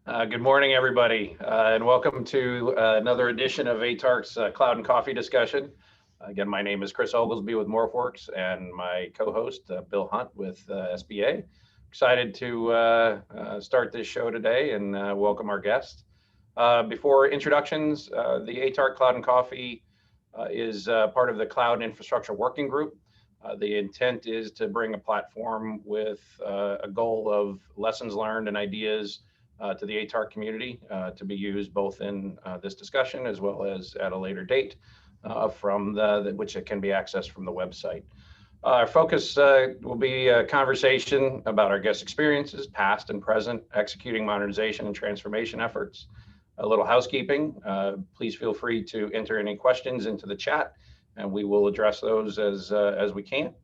Good morning, everybody, and welcome to another edition of ATARC's Cloud and Coffee discussion. Again, my name is Chris Oglesby with Morphworks, and my co-host, Bill Hunt with SBA. Excited to start this show today and welcome our guest. Before introductions, the ATARC Cloud and Coffee is part of the Cloud Infrastructure Working Group. The intent is to bring a platform with a goal of lessons learned and ideas to the ATARC community to be used both in this discussion as well as at a later date from which it can be accessed from the website. Our focus will be a conversation about our guest experiences, past and present, executing modernization and transformation efforts. A little housekeeping, please feel free to enter any questions into the chat and we will address those as we can.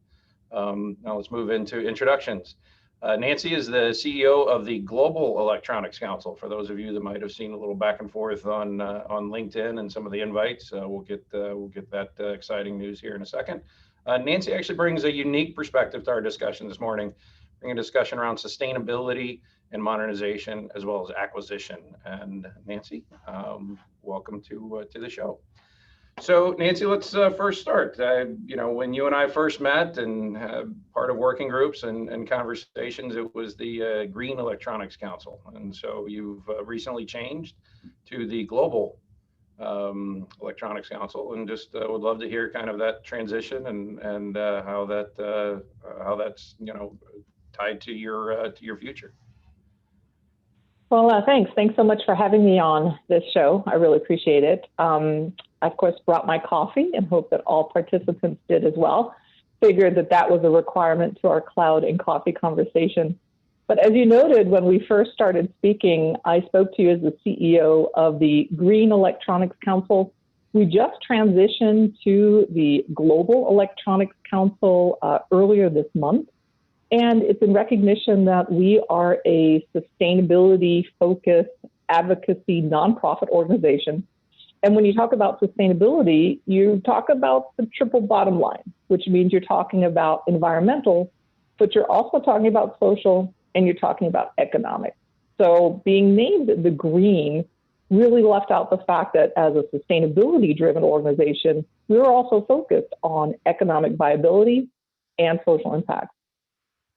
Now let's move into introductions. Nancy is the CEO of the Global Electronics Council. For those of you that might have seen a little back and forth on LinkedIn and some of the invites, we'll get that exciting news here in a second. Nancy actually brings a unique perspective to our discussion this morning, bringing a discussion around sustainability and modernization as well as acquisition. And Nancy, welcome to the show. So Nancy, let's first start. When you and I first met and part of working groups and conversations, it was the Green Electronics Council. And so you've recently changed to the Global Electronics Council, and just would love to hear kind of that transition and how that's tied to your future. Well, thanks. Thanks so much for having me on this show. I really appreciate it. I, of course, brought my coffee and hope that all participants did as well. Figured that was a requirement to our cloud and coffee conversation. But as you noted, when we first started speaking, I spoke to you as the CEO of the Green Electronics Council. We just transitioned to the Global Electronics Council earlier this month. And it's in recognition that we are a sustainability-focused advocacy nonprofit organization. And when you talk about sustainability, you talk about the triple bottom line, which means you're talking about environmental, but you're also talking about social, and you're talking about economic. So being named the Green really left out the fact that as a sustainability-driven organization, we're also focused on economic viability and social impact.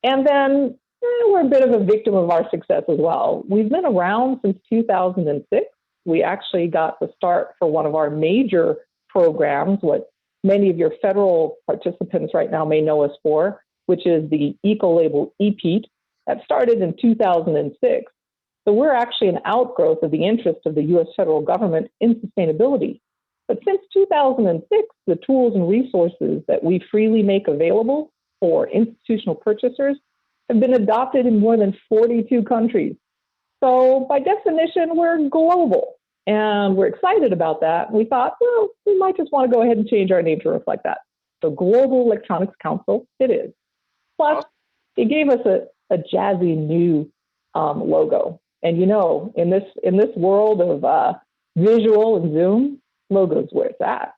And then we're a bit of a victim of our success as well. We've been around since 2006. We actually got the start for one of our major programs, what many of your federal participants right now may know us for, which is the Eco-Label EPEAT that started in 2006. So we're actually an outgrowth of the interest of the U.S. federal government in sustainability. But since 2006, the tools and resources that we freely make available for institutional purchasers have been adopted in more than 42 countries. So by definition, we're global, and we're excited about that. We thought, well, we might just want to go ahead and change our name to reflect that. So Global Electronics Council, it is. Plus, it gave us a jazzy new logo. And in this world of visual and Zoom, logos where it's at.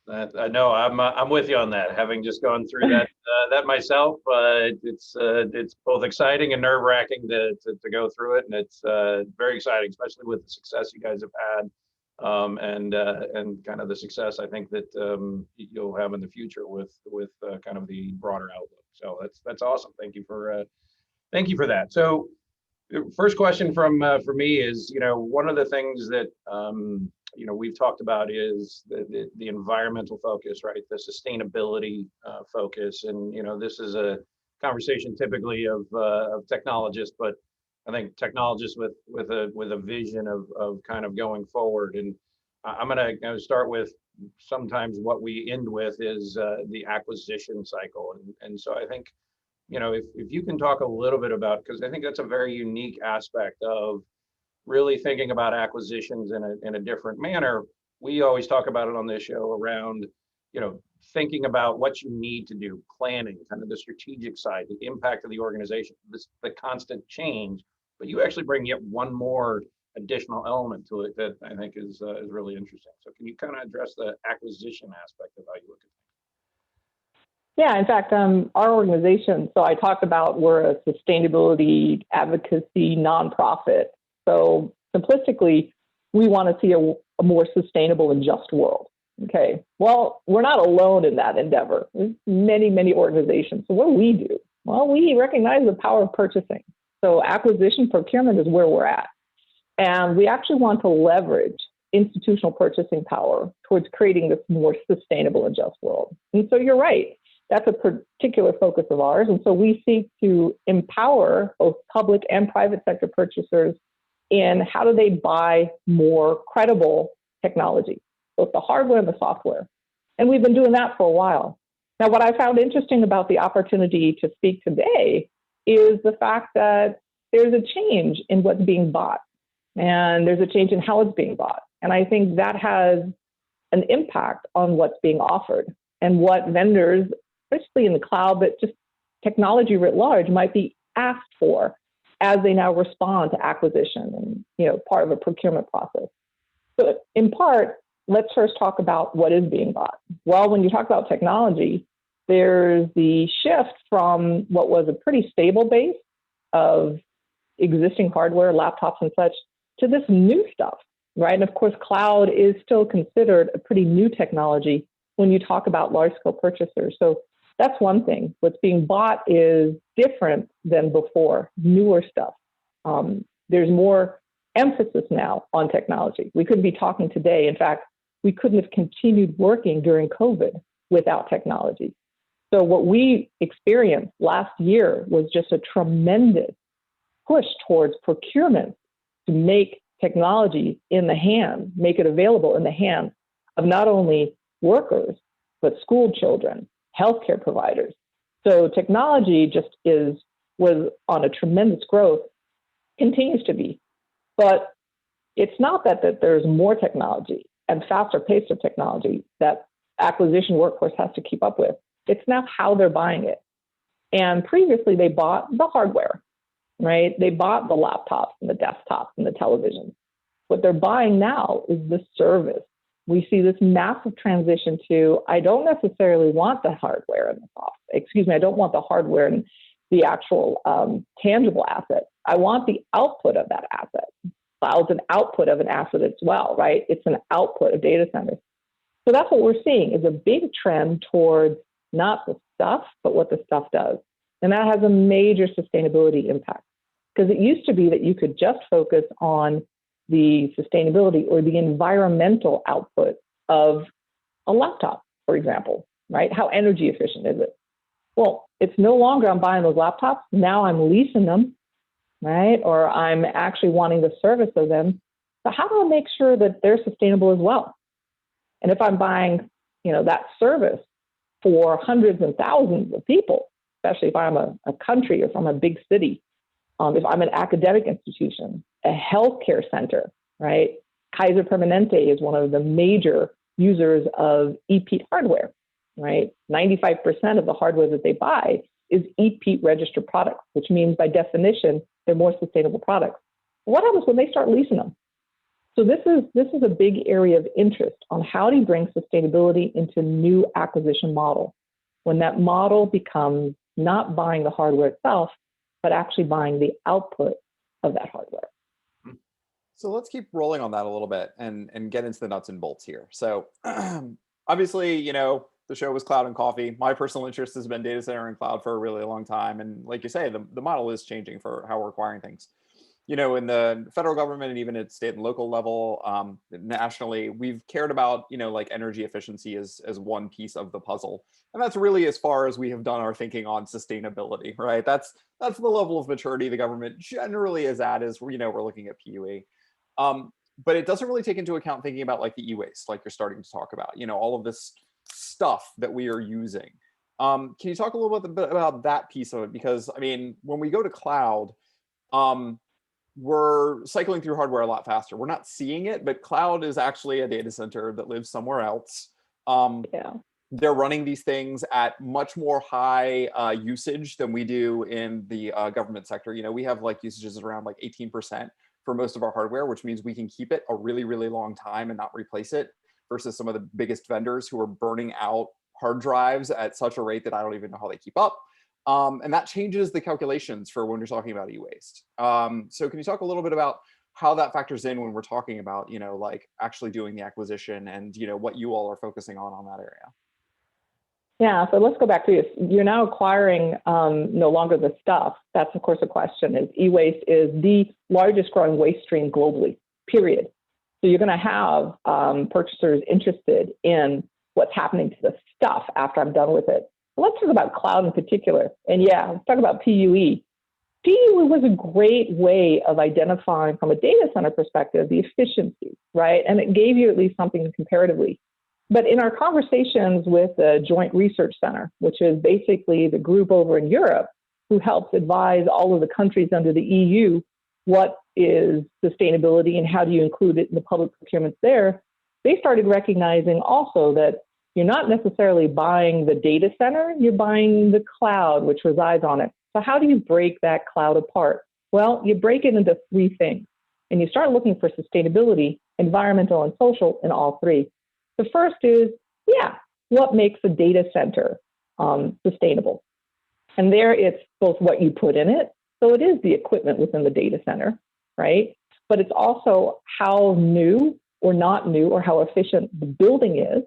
I know I'm with you on that. Having just gone through that myself, it's both exciting and nerve-wracking to go through it, and it's very exciting, especially with the success you guys have had, and kind of the success I think that you'll have in the future with kind of the broader outlook. So that's awesome. Thank you for that. So first question for me is, one of the things that we've talked about is the environmental focus, right? The sustainability focus, and this is a conversation typically of technologists, but I think technologists with a vision of kind of going forward. And I'm going to start with sometimes what we end with is the acquisition cycle, and so I think if you can talk a little bit about, because I think that's a very unique aspect of really thinking about acquisitions in a different manner. We always talk about it on this show around, thinking about what you need to do, planning, kind of the strategic side, the impact of the organization, the constant change. But you actually bring yet one more additional element to it that I think is really interesting. So can you kind of address the acquisition aspect of how you look at things? Yeah, in fact, our organization, so I talked about we're a sustainability advocacy nonprofit. So simplistically, we want to see a more sustainable and just world. Okay, well, we're not alone in that endeavor. There's many, many organizations. So what do? Well, we recognize the power of purchasing. So acquisition procurement is where we're at. And we actually want to leverage institutional purchasing power towards creating this more sustainable and just world. And so you're right, that's a particular focus of ours. And so we seek to empower both public and private sector purchasers in how do they buy more credible technology, both the hardware and the software. And we've been doing that for a while. Now, what I found interesting about the opportunity to speak today is the fact that there's a change in what's being bought, and there's a change in how it's being bought. And I think that has an impact on what's being offered and what vendors, especially in the cloud, but just technology writ large, might be asked for as they now respond to acquisition and part of a procurement process. So in part, let's first talk about what is being bought. Well, when you talk about technology, there's the shift from what was a pretty stable base of existing hardware, laptops and such, to this new stuff, right? And of course, cloud is still considered a pretty new technology when you talk about large-scale purchasers. So that's one thing. What's being bought is different than before, newer stuff. There's more emphasis now on technology. We couldn't be talking today. In fact, we couldn't have continued working during COVID without technology. So what we experienced last year was just a tremendous push towards procurement to make technology in the hand, make it available in the hands of not only workers, but school children, healthcare providers. So technology was on a tremendous growth, continues to be. But it's not that there's more technology and faster pace of technology that acquisition workforce has to keep up with. It's now how they're buying it. And previously they bought the hardware, right? They bought the laptops and the desktops and the televisions. What they're buying now is the service. We see this massive transition to, I don't necessarily want the hardware and the software. I don't want the hardware and the actual tangible asset. I want the output of that asset. Cloud's an output of an asset as well, right? It's an output of data centers. So that's what we're seeing is a big trend towards not the stuff, but what the stuff does. And that has a major sustainability impact because it used to be that you could just focus on the sustainability or the environmental output of a laptop, for example, right? How energy efficient is it? Well, it's no longer I'm buying those laptops. Now I'm leasing them, right? Or I'm actually wanting the service of them. So how do I make sure that they're sustainable as well? And if I'm buying, that service for hundreds and thousands of people, especially if I'm a country or from a big city, if I'm an academic institution, a healthcare center, right? Kaiser Permanente is one of the major users of EPEAT hardware, right? 95% of the hardware that they buy is EPEAT registered products, which means by definition, they're more sustainable products. What happens when they start leasing them? So this is a big area of interest on how do you bring sustainability into new acquisition model when that model becomes not buying the hardware itself, but actually buying the output of that hardware. So let's keep rolling on that a little bit and get into the nuts and bolts here. So obviously, the show was Cloud and Coffee. My personal interest has been data center and cloud for a really long time. And like you say, the model is changing for how we're acquiring things. In the federal government and even at state and local level, nationally, we've cared about, like energy efficiency as one piece of the puzzle. And that's really as far as we have done our thinking on sustainability, right? That's the level of maturity the government generally is at as, we're looking at PUE. But it doesn't really take into account thinking about like the e-waste, like you're starting to talk about, all of this stuff that we are using. Can you talk a little bit about that piece of it? Because when we go to cloud, we're cycling through hardware a lot faster. We're not seeing it, but cloud is actually a data center that lives somewhere else. They're running these things at much more high usage than we do in the government sector. We have like usages around like 18% for most of our hardware, which means we can keep it a really, really long time and not replace it versus some of the biggest vendors who are burning out hard drives at such a rate that I don't even know how they keep up. And that changes the calculations for when you're talking about e-waste. So can you talk a little bit about how that factors in when we're talking about, like actually doing the acquisition and, what you all are focusing on that area. Yeah, so let's go back to this. You're now acquiring no longer the stuff. That's, of course, a question. Is e-waste is the largest growing waste stream globally, period. So you're going to have purchasers interested in what's happening to the stuff after I'm done with it. Let's talk about cloud in particular. And yeah, let's talk about PUE. PUE was a great way of identifying from a data center perspective the efficiency, right? And it gave you at least something comparatively. But in our conversations with the Joint Research Center, which is basically the group over in Europe who helps advise all of the countries under the EU what is sustainability and how do you include it in the public procurements there, they started recognizing also that you're not necessarily buying the data center, you're buying the cloud, which resides on it. So how do you break that cloud apart? Well, you break it into three things, and you start looking for sustainability, environmental, and social in all three. The first is, what makes a data center sustainable? And there it's both what you put in it, so it is the equipment within the data center, right? But it's also how new or not new or how efficient the building is,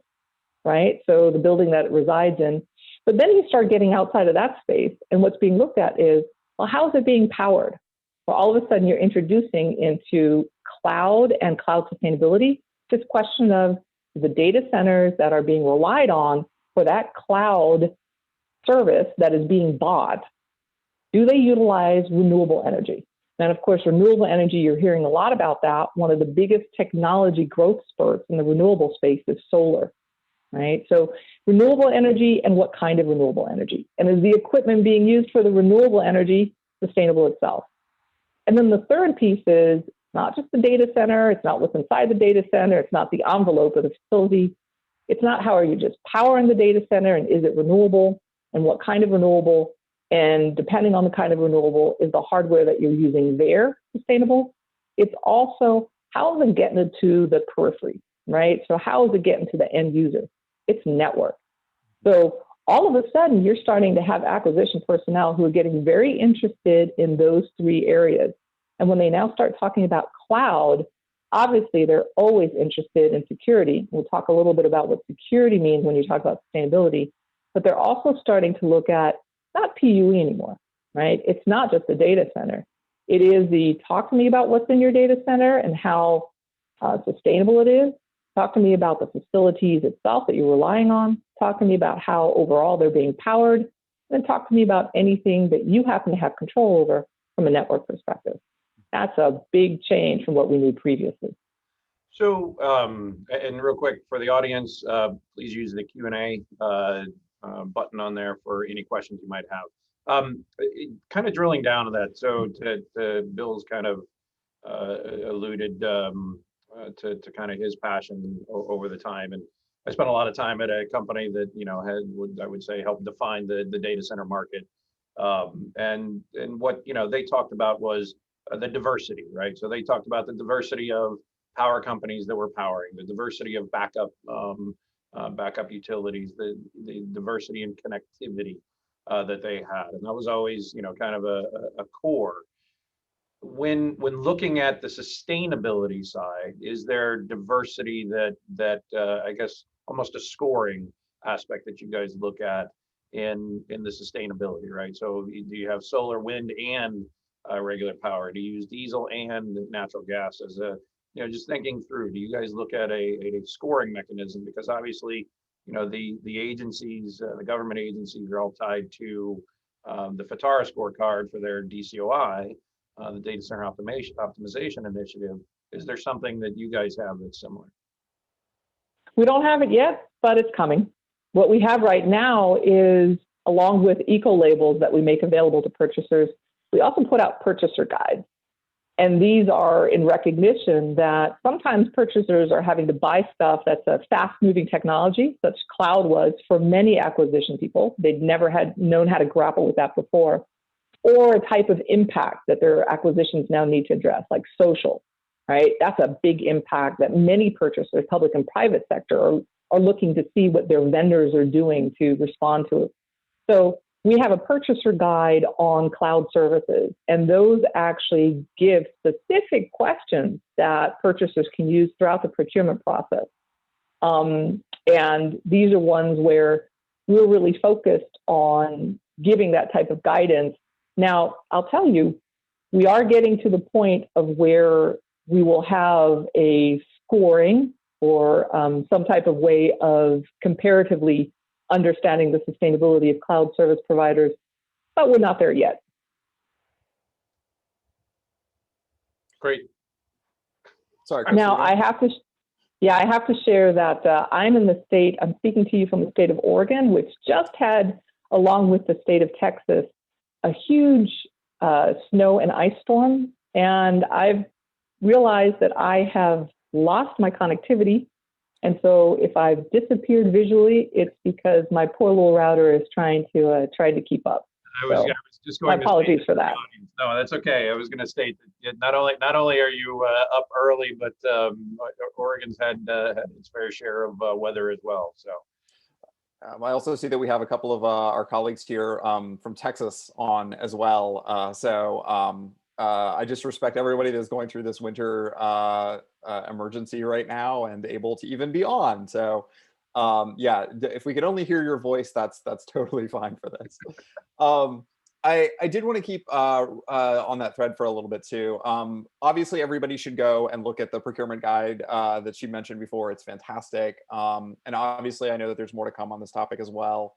right? So the building that it resides in. But then you start getting outside of that space, and what's being looked at is, well, how is it being powered? Well, all of a sudden you're introducing into cloud and cloud sustainability this question of the data centers that are being relied on for that cloud service that is being bought. Do they utilize renewable energy? And of course, renewable energy, you're hearing a lot about that. One of the biggest technology growth spurts in the renewable space is solar, right? So renewable energy, and what kind of renewable energy? And is the equipment being used for the renewable energy sustainable itself? And then the third piece is not just the data center, it's not what's inside the data center, it's not the envelope of the facility, it's not how are you just powering the data center, and is it renewable, and what kind of renewable, and depending on the kind of renewable, is the hardware that you're using there sustainable? It's also, how is it getting to the periphery, right? So how is it getting to the end user? It's network. So all of a sudden, you're starting to have acquisition personnel who are getting very interested in those three areas. And when they now start talking about cloud, obviously they're always interested in security. We'll talk a little bit about what security means when you talk about sustainability, but they're also starting to look at not PUE anymore, right? It's not just the data center. It is the talk to me about what's in your data center and how sustainable it is. Talk to me about the facilities itself that you're relying on. Talk to me about how overall they're being powered. And then talk to me about anything that you happen to have control over from a network perspective. That's a big change from what we knew previously. So, and real quick for the audience, please use the Q&A button on there for any questions you might have. Kind of drilling down to that. So to Bill's kind of alluded to kind of his passion over the time. And I spent a lot of time at a company that, I would say helped define the data center market. And what, they talked about was the diversity, right? So they talked about the diversity of power companies that were powering, the diversity of backup utilities, the diversity and connectivity that they had, and that was always, kind of a core. When looking at the sustainability side, is there diversity that I guess almost a scoring aspect that you guys look at in the sustainability, right? So do you have solar, wind, and regular power? Do you use diesel and natural gas as a, just thinking through, do you guys look at a scoring mechanism? Because obviously, the agencies, the government agencies are all tied to the FITARA scorecard for their DCOI, the Data Center Optimization Initiative. Is there something that you guys have that's similar? We don't have it yet, but it's coming. What we have right now is, along with eco labels that we make available to purchasers, we also put out purchaser guides. And these are in recognition that sometimes purchasers are having to buy stuff that's a fast-moving technology, such cloud was for many acquisition people. They'd never had known how to grapple with that before, or a type of impact that their acquisitions now need to address, like social, right? That's a big impact that many purchasers, public and private sector, are looking to see what their vendors are doing to respond to it. So we have a purchaser guide on cloud services, and those actually give specific questions that purchasers can use throughout the procurement process. And these are ones where we're really focused on giving that type of guidance. Now, I'll tell you, we are getting to the point of where we will have a scoring or some type of way of comparatively understanding the sustainability of cloud service providers, but we're not there yet. Great. Sorry, Chris, now I have to share that I'm speaking to you from the state of Oregon, which just had, along with the state of Texas, a huge snow and ice storm. And I've realized that I have lost my connectivity. And so if I've disappeared visually, it's because my poor little router is trying to keep up. I was just going. My apologies for that. No, that's okay. I was going to state that not only are you up early, but Oregon's had its fair share of weather as well. So. I also see that we have a couple of our colleagues here from Texas on as well. I just respect everybody that's going through this winter emergency right now and able to even be on. So yeah, if we could only hear your voice, that's totally fine for this. I did want to keep on that thread for a little bit too. Obviously, everybody should go and look at the procurement guide that she mentioned before. It's fantastic. And obviously, I know that there's more to come on this topic as well.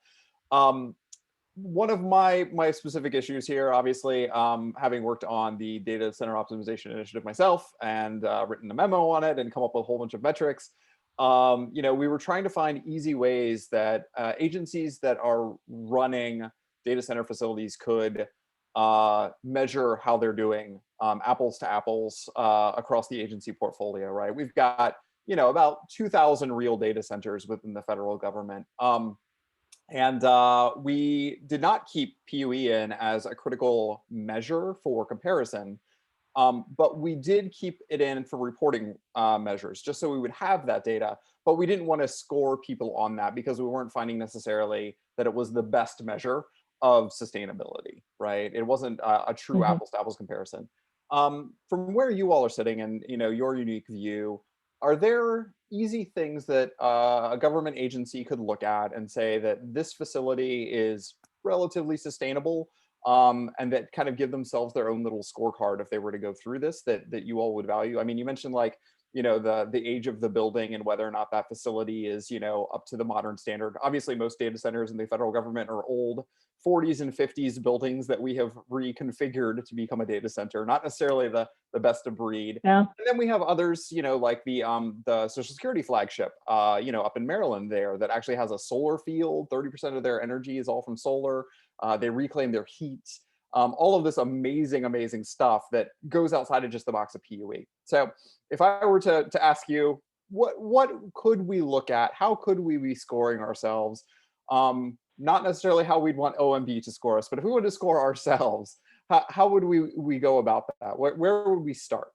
One of my specific issues here, obviously, having worked on the data center optimization initiative myself and written a memo on it and come up with a whole bunch of metrics, we were trying to find easy ways that agencies that are running data center facilities could measure how they're doing, apples to apples, across the agency portfolio, right? We've got, about 2,000 real data centers within the federal government. And we did not keep PUE in as a critical measure for comparison, but we did keep it in for reporting measures, just so we would have that data. But we didn't want to score people on that because we weren't finding necessarily that it was the best measure of sustainability, right? It wasn't a true apples to apples comparison. From where you all are sitting and your unique view, are there easy things that a government agency could look at and say that this facility is relatively sustainable, and that kind of give themselves their own little scorecard if they were to go through this that you all would value? I mean, you mentioned like, the age of the building and whether or not that facility is, up to the modern standard. Obviously, most data centers in the federal government are old 40s and 50s buildings that we have reconfigured to become a data center, not necessarily the best of breed. Yeah. And then we have others, like the Social Security flagship, up in Maryland there, that actually has a solar field. 30% of their energy is all from solar. They reclaim their heat. All of this amazing stuff that goes outside of just the box of PUE. So if I were to ask you, what could we look at? How could we be scoring ourselves? Not necessarily how we'd want OMB to score us, but if we wanted to score ourselves, how would we go about that? Where would we start?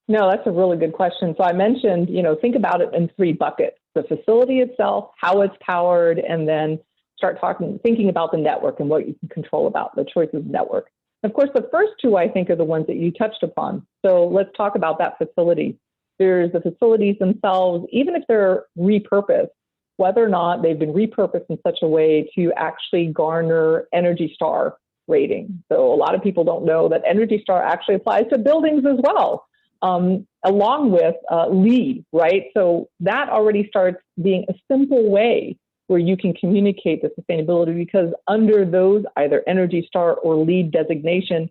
No, that's a really good question. So I mentioned, think about it in 3 buckets: the facility itself, how it's powered, and then start thinking about the network and what you can control about the choices of network. Of course, the first 2, I think, are the ones that you touched upon. So let's talk about that facility. There's the facilities themselves, even if they're repurposed, whether or not they've been repurposed in such a way to actually garner Energy Star rating. So a lot of people don't know that Energy Star actually applies to buildings as well, along with LEED, right? So that already starts being a simple way where you can communicate the sustainability, because under those either Energy Star or LEED designation,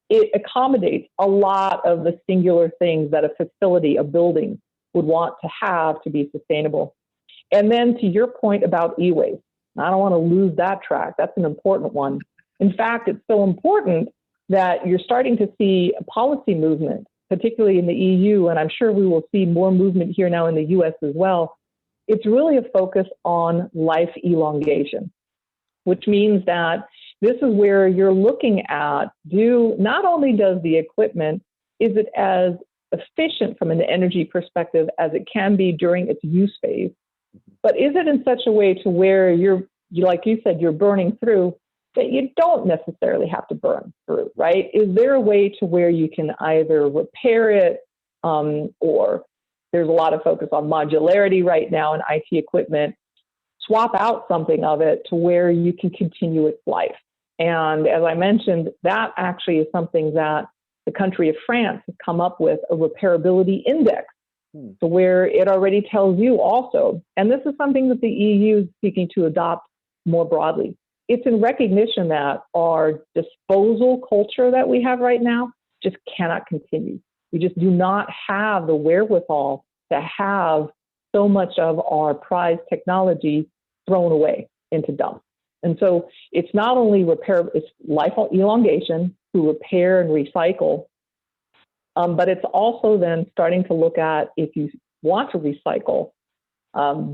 it accommodates a lot of the singular things that a facility, a building, would want to have to be sustainable. And then to your point about e-waste, I don't want to lose that track. That's an important one. In fact, it's so important that you're starting to see a policy movement, particularly in the EU, and I'm sure we will see more movement here now in the US as well. It's really a focus on life elongation, which means that this is where you're looking at, not only does the equipment, is it as efficient from an energy perspective as it can be during its use phase, but is it in such a way to where like you said, you're burning through that you don't necessarily have to burn through, right? Is there a way to where you can either repair it, or there's a lot of focus on modularity right now in IT equipment, swap out something of it to where you can continue its life? And as I mentioned, that actually is something that the country of France has come up with, a repairability index, to where it already tells you also, and this is something that the EU is seeking to adopt more broadly. It's in recognition that our disposal culture that we have right now just cannot continue. We just do not have the wherewithal to have so much of our prized technology thrown away into dumps. And so it's not only repair, it's life elongation to repair and recycle, but it's also then starting to look at, if you want to recycle,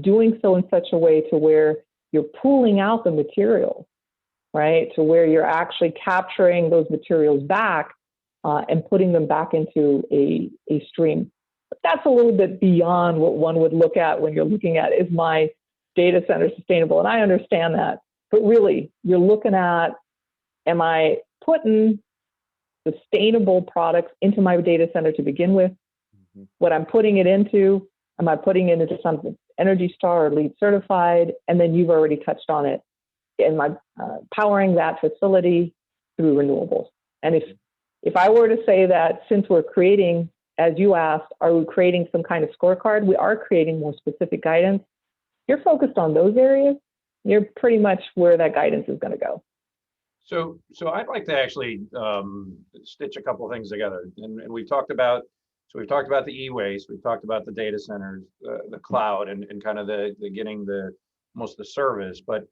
doing so in such a way to where you're pooling out the materials, right? To where you're actually capturing those materials back and putting them back into a stream. But that's a little bit beyond what one would look at when you're looking at, is my data center sustainable? And I understand that. But really, you're looking at, am I putting sustainable products into my data center to begin with? What I'm putting it into, am I putting it into something Energy Star or LEED certified? And then you've already touched on it. Am I powering that facility through renewables? And if I were to say that, since we're creating, as you asked, are we creating some kind of scorecard? We are creating more specific guidance. You're focused on those areas, you're pretty much where that guidance is going to go. So I'd like to actually stitch a couple of things together, and we've talked about. So we've talked about the e-waste, we've talked about the data centers, the cloud, and kind of the getting most the service. But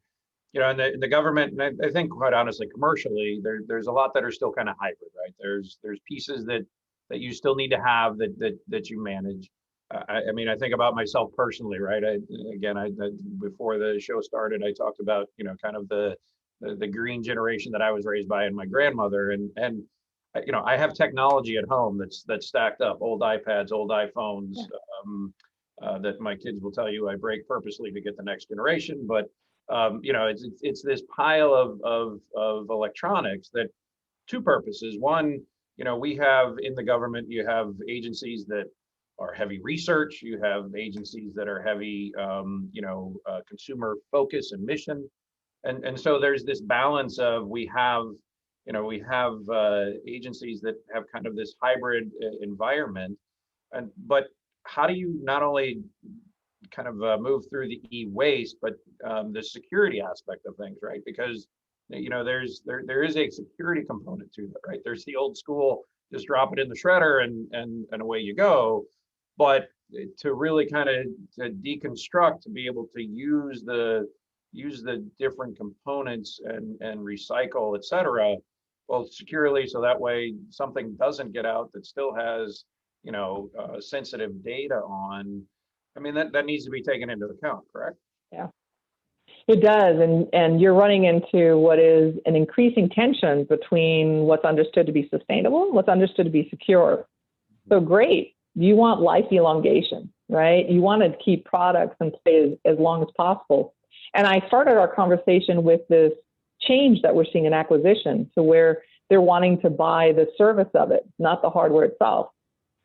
in the government, and I think quite honestly, commercially, there's a lot that are still kind of hybrid, right? There's pieces that you still need to have that you manage. I mean, I think about myself personally, right? Before the show started, I talked about kind of the green generation that I was raised by, and my grandmother, and I have technology at home that's stacked up, old iPads, old iPhones, that my kids will tell you I break purposely to get the next generation. But it's this pile of electronics that, two purposes. One, we have in the government, you have agencies that are heavy research, you have agencies that are heavy consumer focus and mission, and so there's this balance of we have agencies that have kind of this hybrid environment, but how do you not only kind of move through the e-waste, but the security aspect of things, right? Because there is a security component to that, right? There's the old school, just drop it in the shredder and away you go. But to really kind of to deconstruct, to be able to use the different components and recycle, et cetera, both securely, so that way something doesn't get out that still has sensitive data on. I mean, that needs to be taken into account, correct? Yeah, it does. And you're running into what is an increasing tension between what's understood to be sustainable and what's understood to be secure. So great. You want life elongation, right? You want to keep products in play as long as possible. And I started our conversation with this change that we're seeing in acquisition, to where they're wanting to buy the service of it, not the hardware itself.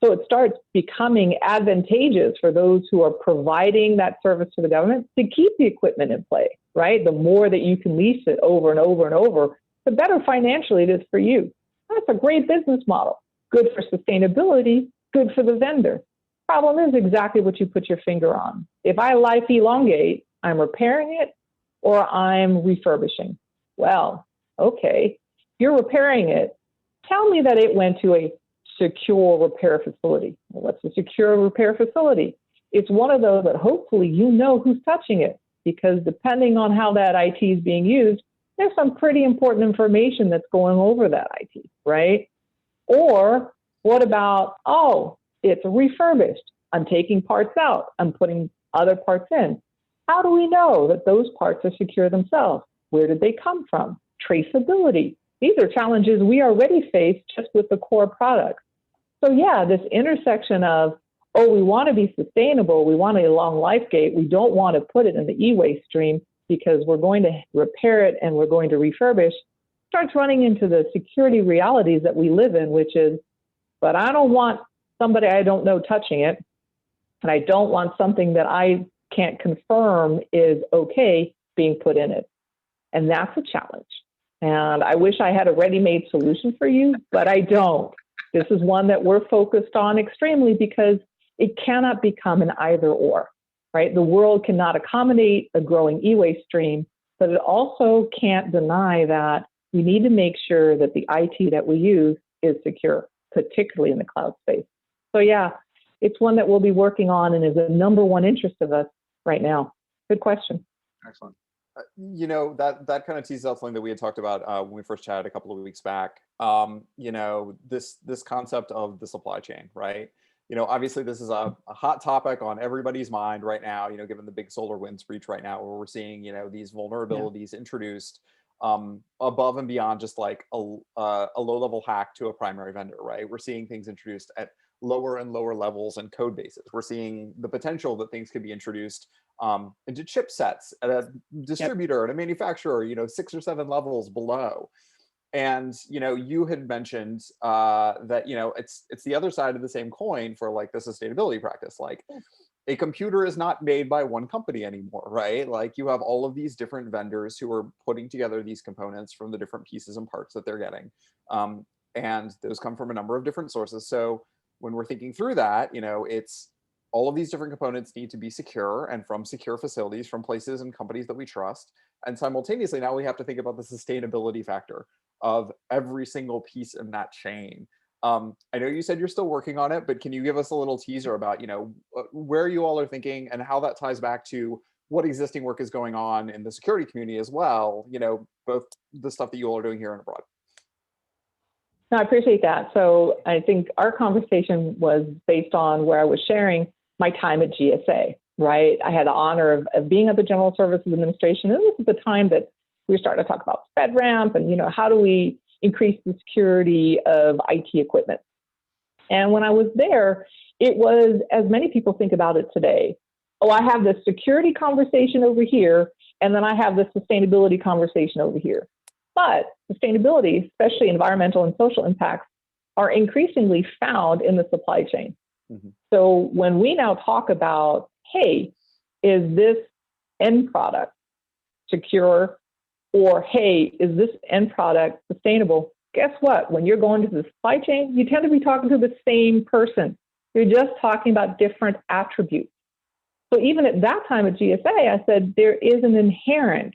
So it starts becoming advantageous for those who are providing that service to the government to keep the equipment in play, right? The more that you can lease it over and over and over, the better financially it is for you. That's a great business model. Good for sustainability, good for the vendor. Problem is exactly what you put your finger on. If I life elongate, I'm repairing it or I'm refurbishing. Well, okay, you're repairing it. Tell me that it went to a secure repair facility. Well, what's a secure repair facility? It's one of those that hopefully who's touching it, because depending on how that IT is being used, there's some pretty important information that's going over that IT, right? Or what about, it's refurbished. I'm taking parts out. I'm putting other parts in. How do we know that those parts are secure themselves? Where did they come from? Traceability. These are challenges we already face just with the core products. So yeah, this intersection of, we want to be sustainable, we want a long life gate, we don't want to put it in the e-waste stream, because we're going to repair it and we're going to refurbish, starts running into the security realities that we live in, which is, but I don't want somebody I don't know touching it. And I don't want something that I can't confirm is okay being put in it. And that's a challenge. And I wish I had a ready-made solution for you, but I don't. This is one that we're focused on extremely because it cannot become an either or, right? The world cannot accommodate a growing e-waste stream, but it also can't deny that we need to make sure that the IT that we use is secure, particularly in the cloud space. So yeah, it's one that we'll be working on and is a number one interest of us right now. Good question. Excellent. You know, that kind of teases out something that we had talked about when we first chatted a couple of weeks back. You know, this concept of the supply chain, right? You know, obviously this is a hot topic on everybody's mind right now, you know, given the big SolarWinds breach right now, where we're seeing, you know, these vulnerabilities introduced above and beyond just like a low-level hack to a primary vendor, right? We're seeing things introduced at lower and lower levels and code bases. We're seeing the potential that things could be introduced into chipsets at a distributor and a manufacturer, you know, 6 or 7 levels below. And, you know, you had mentioned that, you know, it's the other side of the same coin for like the sustainability practice. Like a computer is not made by one company anymore, right? Like you have all of these different vendors who are putting together these components from the different pieces and parts that they're getting. And those come from a number of different sources. So when we're thinking through that, you know, it's all of these different components need to be secure and from secure facilities, from places and companies that we trust. And simultaneously, now we have to think about the sustainability factor of every single piece in that chain. I know you said you're still working on it, but can you give us a little teaser about, you know, where you all are thinking and how that ties back to what existing work is going on in the security community as well, you know, both the stuff that you all are doing here and abroad? No, I appreciate that. So I think our conversation was based on where I was sharing my time at GSA, right? I had the honor of being at the General Services Administration. And this is the time that we were starting to talk about FedRAMP and, you know, how do we increase the security of IT equipment? And when I was there, it was, as many people think about it today, oh, I have this security conversation over here, and then I have this sustainability conversation over here. But sustainability, especially environmental and social impacts, are increasingly found in the supply chain. Mm-hmm. So when we now talk about, hey, is this end product secure? Or, hey, is this end product sustainable? Guess what? When you're going to the supply chain, you tend to be talking to the same person. You're just talking about different attributes. So even at that time at GSA, I said there is an inherent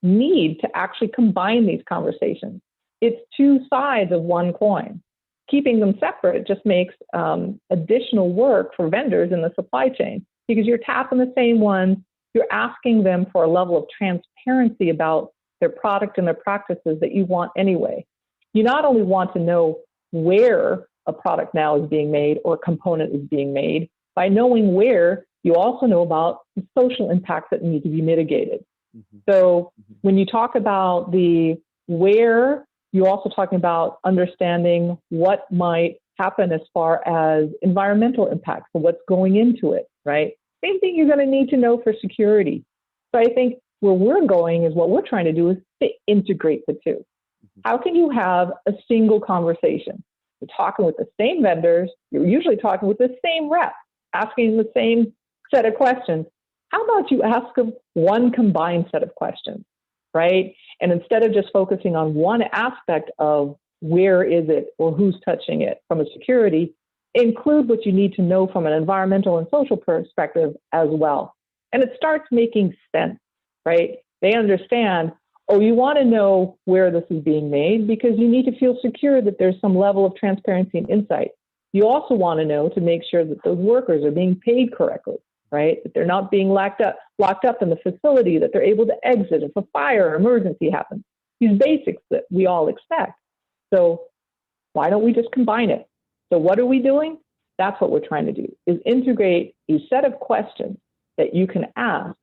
need to actually combine these conversations. It's two sides of one coin. Keeping them separate just makes additional work for vendors in the supply chain because you're tapping the same ones. You're asking them for a level of transparency about their product and their practices that you want anyway. You not only want to know where a product now is being made or a component is being made, by knowing where, you also know about the social impacts that need to be mitigated. Mm-hmm. So when you talk about the where, you're also talking about understanding what might happen as far as environmental impacts, so what's going into it, right? Same thing you're going to need to know for security. So I think where we're going is what we're trying to do is to integrate the two. How can you have a single conversation? You're talking with the same vendors, you're usually talking with the same rep, asking the same set of questions. How about you ask them one combined set of questions, right? And instead of just focusing on one aspect of where is it or who's touching it from a security, include what you need to know from an environmental and social perspective as well. And it starts making sense, right? They understand, oh, you want to know where this is being made because you need to feel secure that there's some level of transparency and insight. You also want to know to make sure that those workers are being paid correctly, right? That they're not being locked up in the facility, that they're able to exit if a fire or emergency happens. These basics that we all expect. So why don't we just combine it? So what are we doing? That's what we're trying to do, is integrate a set of questions that you can ask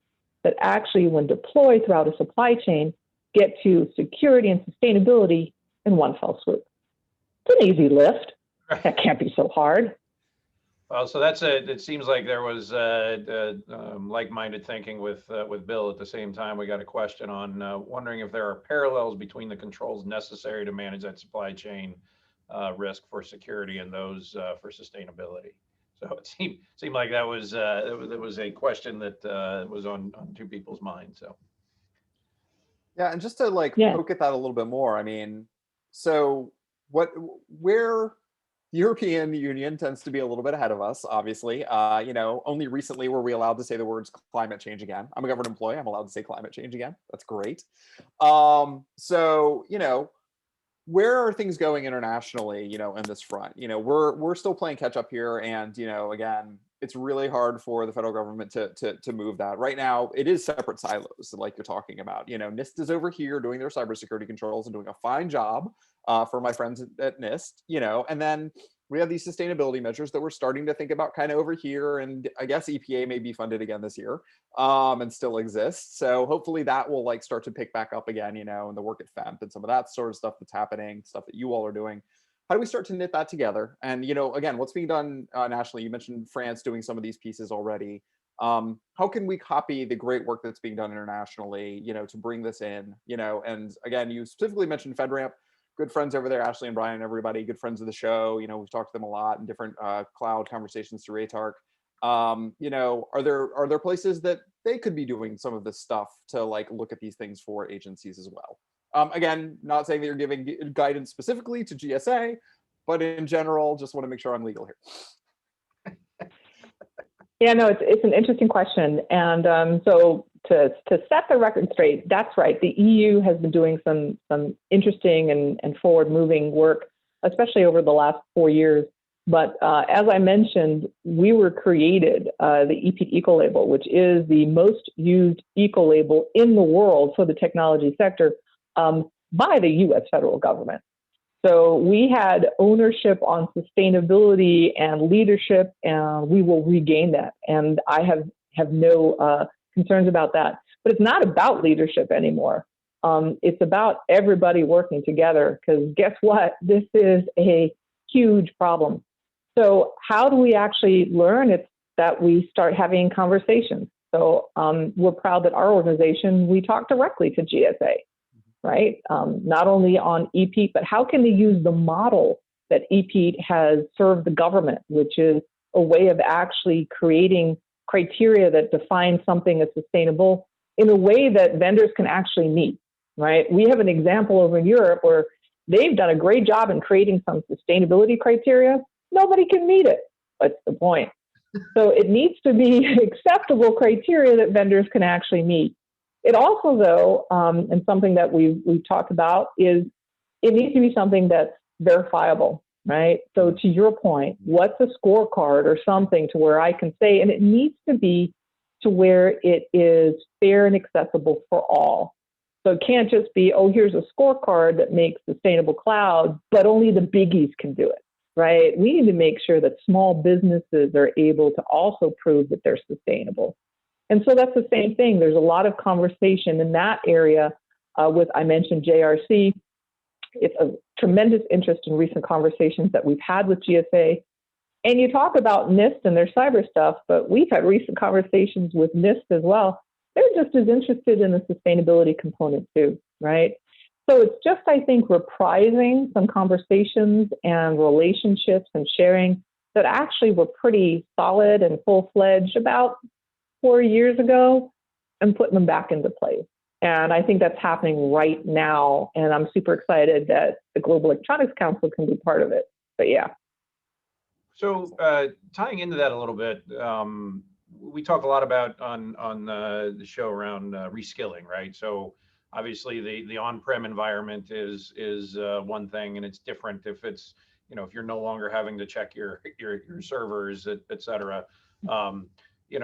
that actually, when deployed throughout a supply chain, get to security and sustainability in one fell swoop. It's an easy lift. That can't be so hard. Well, so it seems like there was like-minded thinking with Bill. At the same time, we got a question on wondering if there are parallels between the controls necessary to manage that supply chain risk for security and those for sustainability. So it seemed like that was a question that was on two people's minds. So Yeah, and just to like Yeah. poke at that a little bit more, I mean, so where the European Union tends to be a little bit ahead of us, obviously. Only recently were we allowed to say the words climate change again. I'm a government employee. I'm allowed to say climate change again. That's great. So, where are things going internationally, in this front? We're still playing catch up here. And, again, it's really hard for the federal government to move that. Right now, it is separate silos, like you're talking about. NIST is over here doing their cybersecurity controls and doing a fine job for my friends at NIST, and then we have these sustainability measures that we're starting to think about kind of over here. And I guess EPA may be funded again this year and still exists. So hopefully that will like start to pick back up again, and the work at FEMP and some of that sort of stuff that's happening, stuff that you all are doing. How do we start to knit that together? And, again, what's being done nationally? You mentioned France doing some of these pieces already. How can we copy the great work that's being done internationally, to bring this in, and again, you specifically mentioned FedRAMP. Good friends over there, Ashley and Brian, everybody, good friends of the show. We've talked to them a lot in different cloud conversations through ATARC. Are there places that they could be doing some of this stuff to like look at these things for agencies as well? Again, not saying that you're giving guidance specifically to GSA, but in general, just want to make sure I'm legal here. Yeah, no, it's an interesting question. And so to set the record straight, that's right. The EU has been doing some interesting and forward-moving work, especially over the last 4 years. But as I mentioned, we were created, the EPEAT Ecolabel, which is the most used ecolabel in the world for the technology sector, by the U.S. federal government. So we had ownership on sustainability and leadership, and we will regain that. And I have no concerns about that. But it's not about leadership anymore. It's about everybody working together, because guess what? This is a huge problem. So how do we actually learn? It's that we start having conversations. So we're proud that our organization, we talk directly to GSA. Right? Not only on EPEAT, but how can they use the model that EPEAT has served the government, which is a way of actually creating criteria that define something as sustainable in a way that vendors can actually meet, right? We have an example over in Europe where they've done a great job in creating some sustainability criteria. Nobody can meet it. That's the point. So it needs to be acceptable criteria that vendors can actually meet. It also, though, and something that we've talked about, is it needs to be something that's verifiable, right? So to your point, what's a scorecard or something to where I can say, and it needs to be to where it is fair and accessible for all. So it can't just be, oh, here's a scorecard that makes sustainable cloud, but only the biggies can do it, right? We need to make sure that small businesses are able to also prove that they're sustainable. And so that's the same thing. There's a lot of conversation in that area I mentioned JRC. It's a tremendous interest in recent conversations that we've had with GSA. And you talk about NIST and their cyber stuff, but we've had recent conversations with NIST as well. They're just as interested in the sustainability component too, right? So it's just, I think, reprising some conversations and relationships and sharing that actually were pretty solid and full-fledged about 4 years ago, and putting them back into place. And I think that's happening right now. And I'm super excited that the Global Electronics Council can be part of it. But yeah. So tying into that a little bit, we talk a lot about on the show around reskilling, right? So obviously the on-prem environment is one thing, and it's different if it's, if you're no longer having to check your servers, et cetera.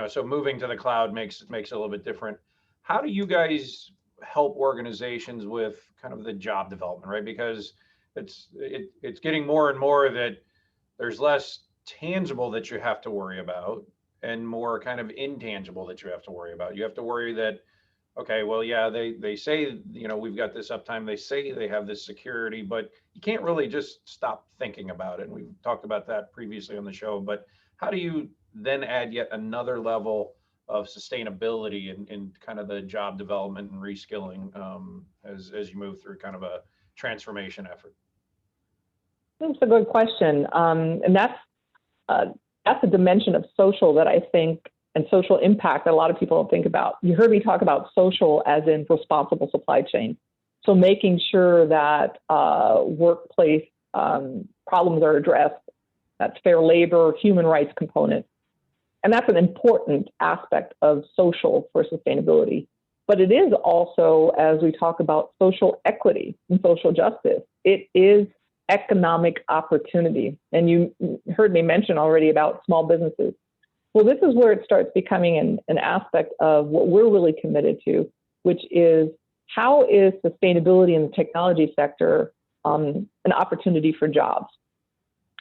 So moving to the cloud makes it a little bit different. How do you guys help organizations with kind of the job development, right? Because it's getting more and more that there's less tangible that you have to worry about and more kind of intangible that you have to worry about. You have to worry that Okay, well, yeah, they say, we've got this uptime. They say they have this security, but you can't really just stop thinking about it. And we've talked about that previously on the show. But how do you then add yet another level of sustainability in kind of the job development and reskilling as you move through kind of a transformation effort? That's a good question. And that's a dimension of social that I think, and social impact that a lot of people don't think about. You heard me talk about social as in responsible supply chain. So making sure that workplace problems are addressed, that's fair labor, human rights component. And that's an important aspect of social for sustainability. But it is also, as we talk about social equity and social justice, it is economic opportunity. And you heard me mention already about small businesses. Well, this is where it starts becoming an aspect of what we're really committed to, which is how is sustainability in the technology sector an opportunity for jobs?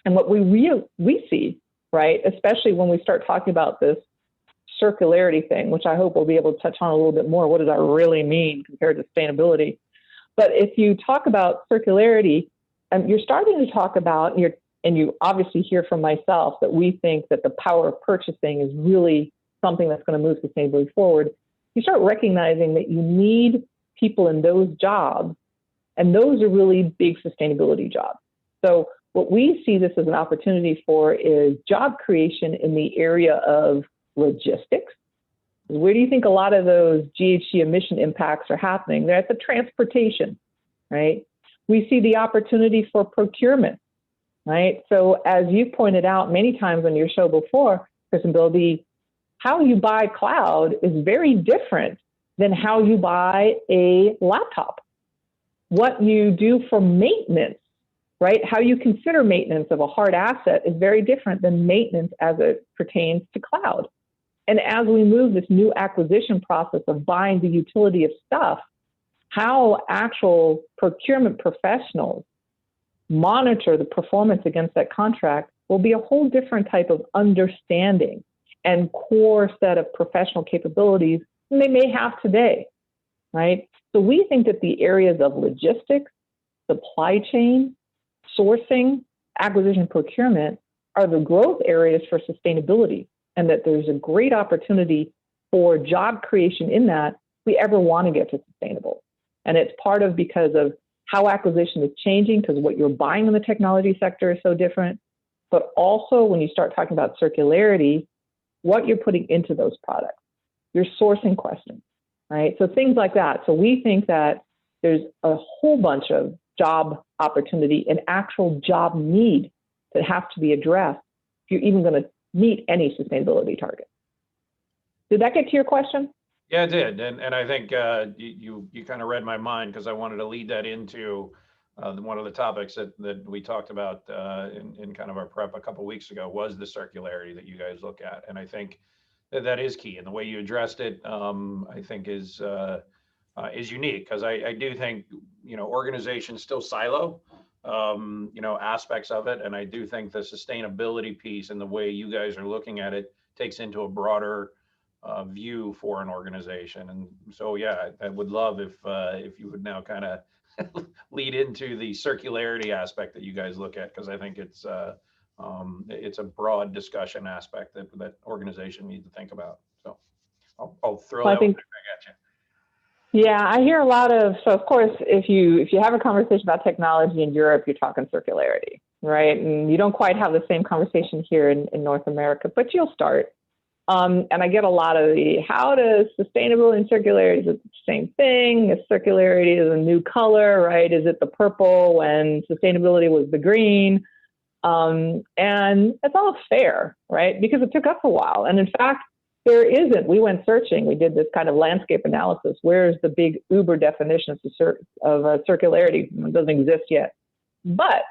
And what we see, right, especially when we start talking about this circularity thing, which I hope we'll be able to touch on a little bit more. What does that really mean compared to sustainability? But if you talk about circularity, you're starting to talk about, and you obviously hear from myself that we think that the power of purchasing is really something that's going to move sustainability forward. You start recognizing that you need people in those jobs, and those are really big sustainability jobs. So what we see this as an opportunity for is job creation in the area of logistics. Where do you think a lot of those GHG emission impacts are happening? They're at the transportation, right? We see the opportunity for procurement, right? So as you pointed out many times on your show before, Chris and Bill, how you buy cloud is very different than how you buy a laptop. What you do for maintenance, right? How you consider maintenance of a hard asset is very different than maintenance as it pertains to cloud. And as we move this new acquisition process of buying the utility of stuff, how actual procurement professionals monitor the performance against that contract will be a whole different type of understanding and core set of professional capabilities than they may have today, right? So we think that the areas of logistics, supply chain, sourcing, acquisition, procurement are the growth areas for sustainability, and that there's a great opportunity for job creation in that if we ever want to get to sustainable. And it's part of because of how acquisition is changing, because what you're buying in the technology sector is so different. But also when you start talking about circularity, what you're putting into those products, your sourcing questions, right? So things like that. So we think that there's a whole bunch of job opportunity and actual job need that have to be addressed if you're even going to meet any sustainability target. Did that get to your question? Yeah, it did. And I think you kind of read my mind, because I wanted to lead that into one of the topics that we talked about in kind of our prep a couple of weeks ago was the circularity that you guys look at. And I think that is key. And the way you addressed it, I think is unique, because I do think, organizations still silo, aspects of it. And I do think the sustainability piece and the way you guys are looking at it takes into a broader view for an organization. And so, yeah, I would love if you would now kind of lead into the circularity aspect that you guys look at, because I think it's a broad discussion aspect that organization needs to think about. So I'll throw that one back at you. Yeah, I hear a lot of, so of course, if you have a conversation about technology in Europe, you're talking circularity, right? And you don't quite have the same conversation here in North America, but you'll start. And I get a lot of how does sustainability and circularity, is it the same thing? Is circularity is a new color, right? Is it the purple when sustainability was the green? And it's all fair, right? Because it took us a while. And in fact, there isn't. We went searching. We did this kind of landscape analysis. Where's the big Uber definition of circularity? It doesn't exist yet. But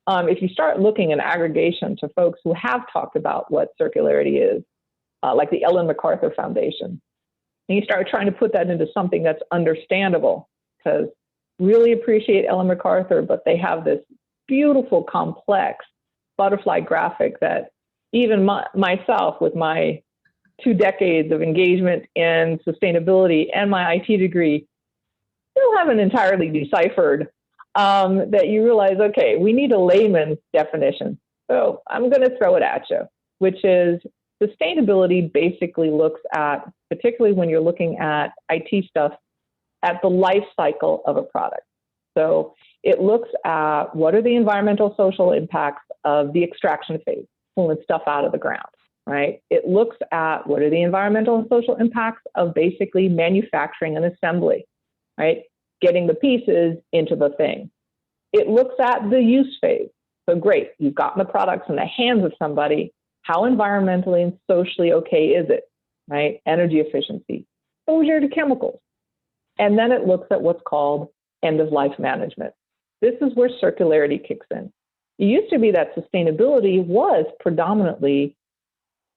if you start looking in aggregation to folks who have talked about what circularity is, like the Ellen MacArthur Foundation, and you start trying to put that into something that's understandable, because really appreciate Ellen MacArthur, but they have this beautiful, complex butterfly graphic that even myself with my 2 decades of engagement in sustainability and my IT degree still haven't entirely deciphered, that you realize, okay, we need a layman's definition. So I'm going to throw it at you, which is sustainability basically looks at, particularly when you're looking at IT stuff, at the life cycle of a product. So it looks at what are the environmental social impacts of the extraction phase, pulling stuff out of the ground, right? It looks at what are the environmental and social impacts of basically manufacturing and assembly, right? Getting the pieces into the thing. It looks at the use phase. So great, you've gotten the products in the hands of somebody. How environmentally and socially okay is it, right? Energy efficiency, exposure to chemicals. And then it looks at what's called end-of-life management. This is where circularity kicks in. It used to be that sustainability was predominantly,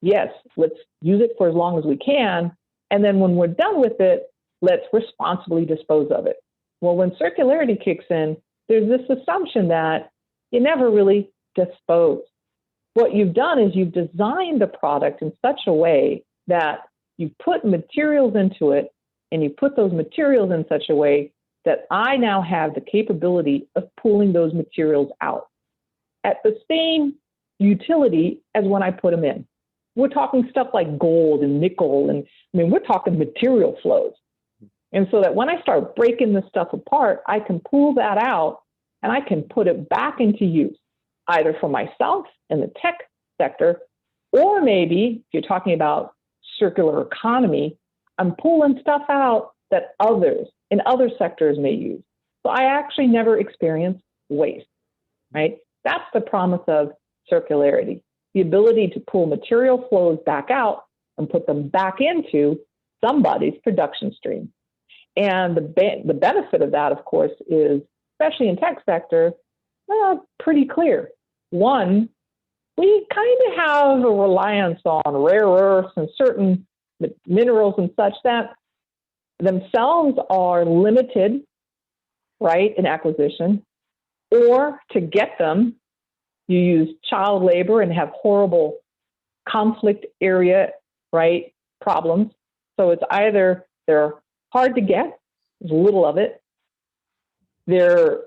yes, let's use it for as long as we can, and then when we're done with it, let's responsibly dispose of it. Well, when circularity kicks in, there's this assumption that you never really dispose. What you've done is you've designed the product in such a way that you put materials into it, and you put those materials in such a way that I now have the capability of pulling those materials out at the same utility as when I put them in. We're talking stuff like gold and nickel, and I mean, we're talking material flows. And so that when I start breaking this stuff apart, I can pull that out and I can put it back into use, either for myself in the tech sector, or maybe if you're talking about circular economy, I'm pulling stuff out that others in other sectors may use. So I actually never experience waste, right? That's the promise of circularity, the ability to pull material flows back out and put them back into somebody's production stream. And the benefit of that, of course, is, especially in tech sector, pretty clear. One, we kind of have a reliance on rare earths and certain minerals and such that themselves are limited, right, in acquisition, or to get them, you use child labor and have horrible conflict area, right, problems. So it's either they're hard to get, there's little of it, they're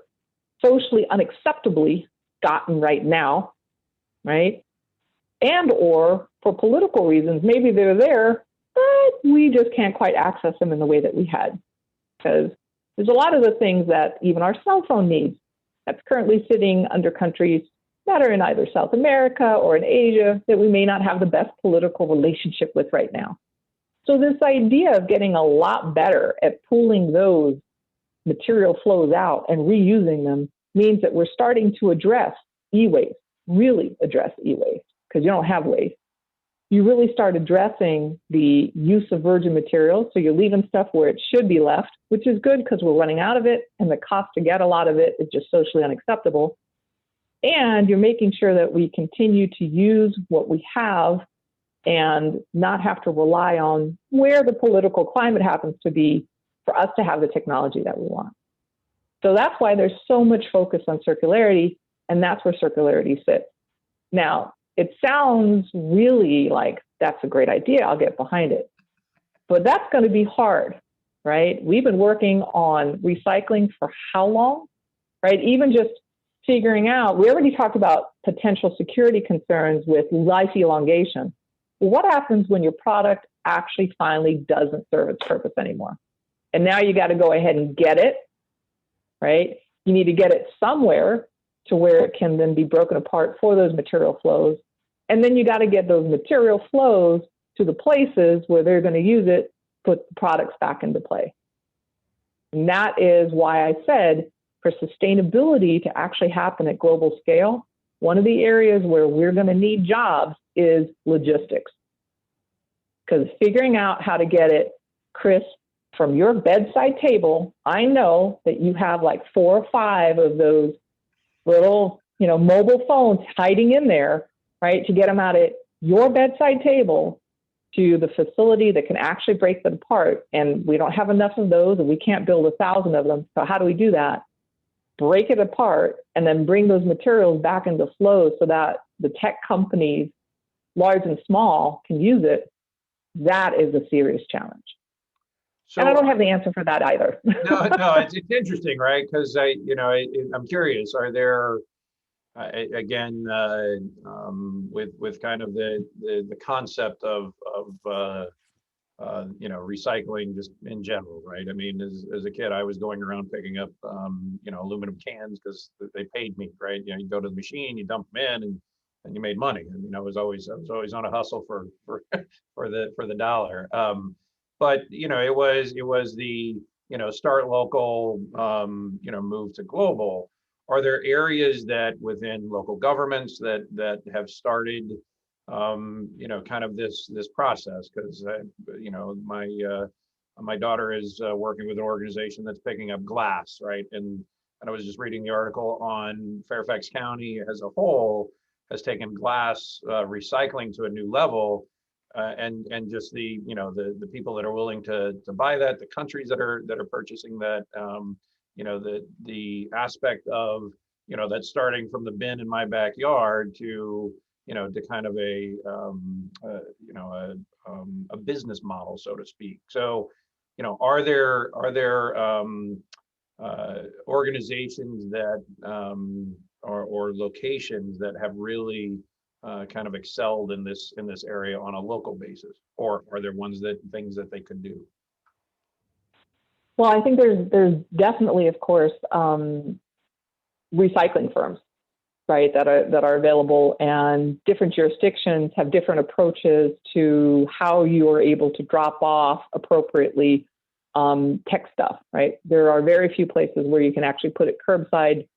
socially unacceptably gotten right now, right, and or for political reasons, maybe they're there, but we just can't quite access them in the way that we had. Because there's a lot of the things that even our cell phone needs that's currently sitting under countries that are in either South America or in Asia that we may not have the best political relationship with right now. So this idea of getting a lot better at pulling those material flows out and reusing them means that we're starting to address e-waste, really address e-waste, because you don't have waste. You really start addressing the use of virgin materials. So you're leaving stuff where it should be left, which is good because we're running out of it and the cost to get a lot of it is just socially unacceptable. And you're making sure that we continue to use what we have and not have to rely on where the political climate happens to be for us to have the technology that we want. So that's why there's so much focus on circularity, and that's where circularity sits. Now, it sounds really like that's a great idea, I'll get behind it. But that's going to be hard, right? We've been working on recycling for how long, right? Even just figuring out, we already talked about potential security concerns with life elongation. What happens when your product actually finally doesn't serve its purpose anymore? And now you got to go ahead and get it, right? You need to get it somewhere to where it can then be broken apart for those material flows. And then you got to get those material flows to the places where they're going to use it, put the products back into play. And that is why I said for sustainability to actually happen at global scale, one of the areas where we're going to need jobs is logistics. Because figuring out how to get it, Chris, from your bedside table, I know that you have like 4 or 5 of those little, mobile phones hiding in there, right? To get them out at your bedside table to the facility that can actually break them apart. And we don't have enough of those and we can't build 1,000 of them. So how do we do that? Break it apart and then bring those materials back into flow so that the tech companies, large and small, can use it. That is a serious challenge. So, and I don't have the answer for that either. no, it's interesting, right? Because I'm curious. Are there again with kind of the concept of recycling just in general, right? I mean, as a kid, I was going around picking up aluminum cans because they paid me, right? You go to the machine, you dump them in, and you made money. And I was always on a hustle for for the dollar. But it was the start local, move to global. Are there areas that within local governments that have started kind of this process? Because my daughter is working with an organization that's picking up glass, right? And I was just reading the article on Fairfax County as a whole has taken glass recycling to a new level, and just the people that are willing to buy that, the countries that are purchasing that, the aspect of that's starting from the bin in my backyard to to kind of a business model, so to speak. So, are there organizations that or locations that have really kind of excelled in this area on a local basis, or are there things that they could do? Well, I think there's definitely, of course, recycling firms, right, that are available, and different jurisdictions have different approaches to how you are able to drop off appropriately tech stuff, right? There are very few places where you can actually put it curbside.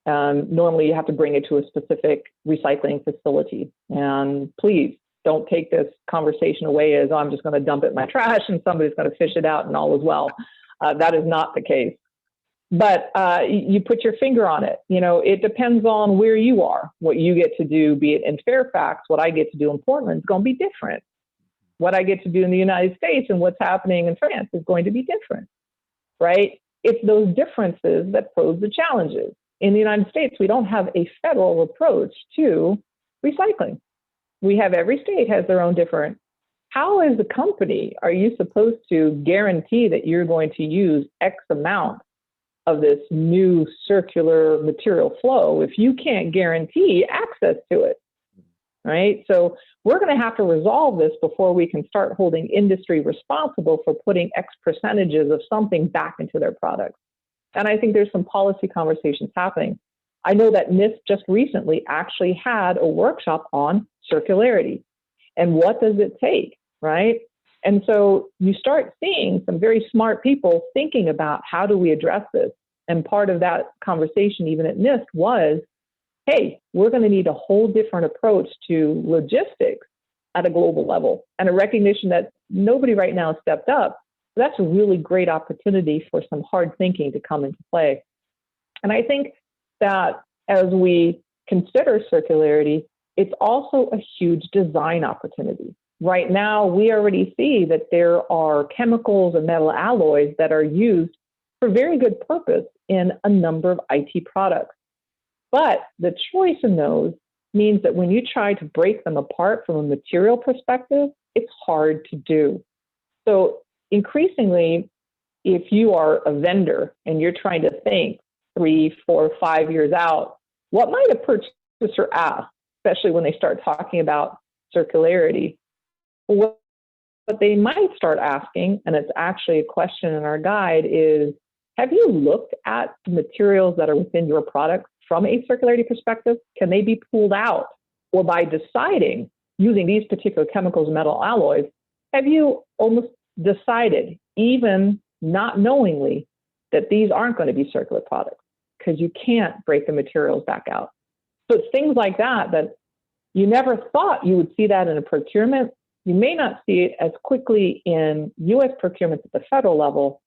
Normally, you have to bring it to a specific recycling facility. And please don't take this conversation away as, oh, I'm just going to dump it in my trash and somebody's going to fish it out and all is well. That is not the case. But you put your finger on it. It depends on where you are, what you get to do, be it in Fairfax, what I get to do in Portland is going to be different. What I get to do in the United States and what's happening in France is going to be different, right? It's those differences that pose the challenges. In the United States, we don't have a federal approach to recycling. We have, every state has their own different. How, as a company, are you supposed to guarantee that you're going to use X amount of this new circular material flow if you can't guarantee access to it, right? So we're going to have to resolve this before we can start holding industry responsible for putting X percentages of something back into their products. And I think there's some policy conversations happening. I know that NIST just recently actually had a workshop on circularity and what does it take, right? And so you start seeing some very smart people thinking about how do we address this. And part of that conversation, even at NIST, was, hey, we're going to need a whole different approach to logistics at a global level, and a recognition that nobody right now has stepped up. That's a really great opportunity for some hard thinking to come into play. And I think that as we consider circularity, it's also a huge design opportunity. Right now, we already see that there are chemicals and metal alloys that are used for very good purpose in a number of IT products. But the choice in those means that when you try to break them apart from a material perspective, it's hard to do. So increasingly, if you are a vendor and you're trying to think 3, 4, 5 years out, what might a purchaser ask, especially when they start talking about circularity? What they might start asking, and it's actually a question in our guide, is, have you looked at the materials that are within your product from a circularity perspective? Can they be pulled out? Or by deciding, using these particular chemicals and metal alloys, have you almost decided, even not knowingly, that these aren't going to be circular products because you can't break the materials back out? So it's things like that that you never thought you would see that in a procurement. You may not see it as quickly in U.S. procurements at the federal level.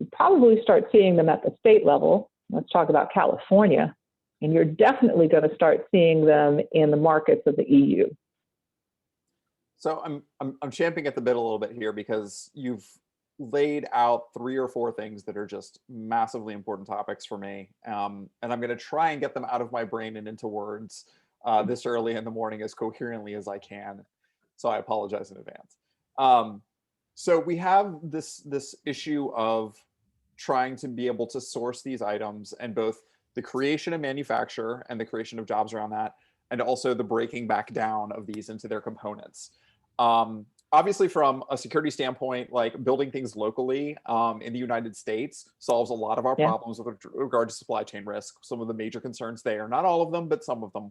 You probably start seeing them at the state level. Let's talk about California. And you're definitely going to start seeing them in the markets of the EU. So I'm champing at the bit a little bit here because you've laid out 3 or 4 things that are just massively important topics for me. And I'm going to try and get them out of my brain and into words this early in the morning as coherently as I can. So I apologize in advance. So we have this issue of trying to be able to source these items, and both the creation and manufacture and the creation of jobs around that, and also the breaking back down of these into their components. Obviously, from a security standpoint, like building things locally in the United States solves a lot of our problems with regard to supply chain risk. Some of the major concerns there, not all of them, but some of them.